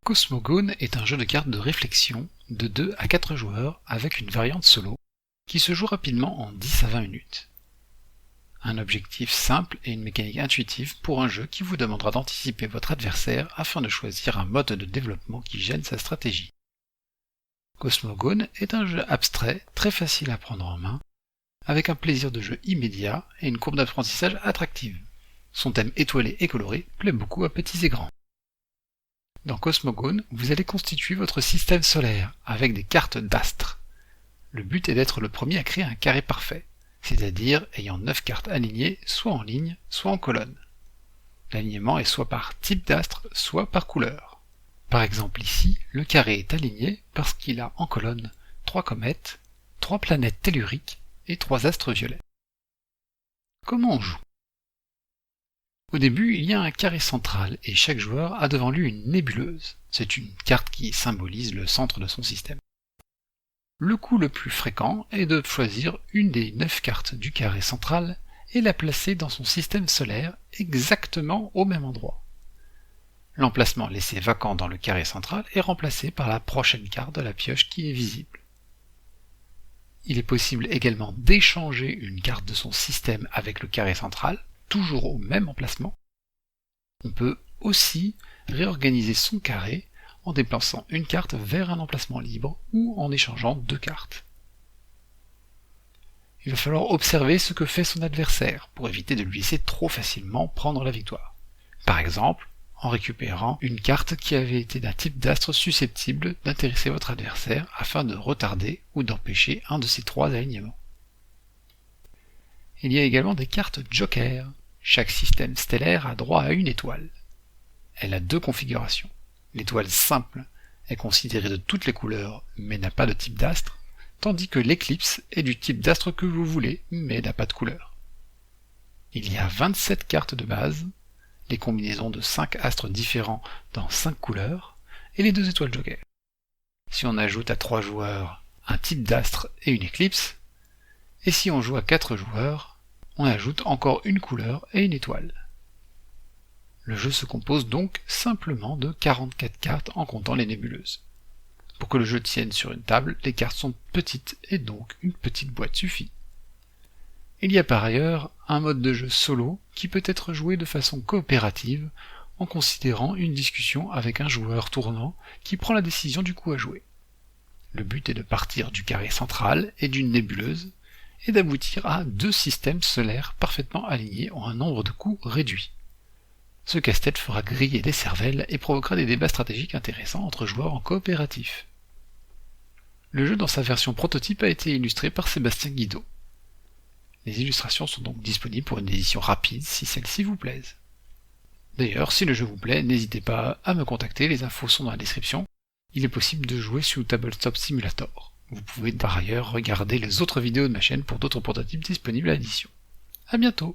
Cosmogone est un jeu de cartes de réflexion de 2 à 4 joueurs avec une variante solo qui se joue rapidement en 10 à 20 minutes. Un objectif simple et une mécanique intuitive pour un jeu qui vous demandera d'anticiper votre adversaire afin de choisir un mode de développement qui gêne sa stratégie. Cosmogone est un jeu abstrait très facile à prendre en main, avec un plaisir de jeu immédiat et une courbe d'apprentissage attractive. Son thème étoilé et coloré plaît beaucoup à petits et grands. Dans Cosmogone, vous allez constituer votre système solaire avec des cartes d'astres. Le but est d'être le premier à créer un carré parfait, c'est-à-dire ayant 9 cartes alignées soit en ligne, soit en colonne. L'alignement est soit par type d'astre, soit par couleur. Par exemple ici, le carré est aligné parce qu'il a en colonne 3 comètes, 3 planètes telluriques et 3 astres violets. Comment on joue ? Au début, il y a un carré central et chaque joueur a devant lui une nébuleuse. C'est une carte qui symbolise le centre de son système. Le coup le plus fréquent est de choisir une des 9 cartes du carré central et la placer dans son système solaire exactement au même endroit. L'emplacement laissé vacant dans le carré central est remplacé par la prochaine carte de la pioche qui est visible. Il est possible également d'échanger une carte de son système avec le carré central, toujours au même emplacement. On peut aussi réorganiser son carré en déplaçant une carte vers un emplacement libre ou en échangeant 2 cartes. Il va falloir observer ce que fait son adversaire pour éviter de lui laisser trop facilement prendre la victoire. Par exemple, en récupérant une carte qui avait été d'un type d'astre susceptible d'intéresser votre adversaire afin de retarder ou d'empêcher un de ces 3 alignements. Il y a également des cartes Joker. Chaque système stellaire a droit à une étoile. Elle a 2 configurations. L'étoile simple est considérée de toutes les couleurs mais n'a pas de type d'astre, tandis que l'éclipse est du type d'astre que vous voulez mais n'a pas de couleur. Il y a 27 cartes de base, les combinaisons de 5 astres différents dans 5 couleurs, et les 2 étoiles Joker. Si on ajoute à 3 joueurs un type d'astre et une éclipse, et si on joue à 4 joueurs, on ajoute encore une couleur et une étoile. Le jeu se compose donc simplement de 44 cartes en comptant les nébuleuses. Pour que le jeu tienne sur une table, les cartes sont petites et donc une petite boîte suffit. Il y a par ailleurs un mode de jeu solo qui peut être joué de façon coopérative en considérant une discussion avec un joueur tournant qui prend la décision du coup à jouer. Le but est de partir du carré central et d'une nébuleuse et d'aboutir à 2 systèmes solaires parfaitement alignés en un nombre de coups réduit. Ce casse-tête fera griller des cervelles et provoquera des débats stratégiques intéressants entre joueurs en coopératif. Le jeu dans sa version prototype a été illustré par Sébastien Guido. Les illustrations sont donc disponibles pour une édition rapide si celle-ci vous plaise. D'ailleurs, si le jeu vous plaît, n'hésitez pas à me contacter, les infos sont dans la description. Il est possible de jouer sur Tabletop Simulator. Vous pouvez par ailleurs regarder les autres vidéos de ma chaîne pour d'autres prototypes disponibles à l'édition. A bientôt!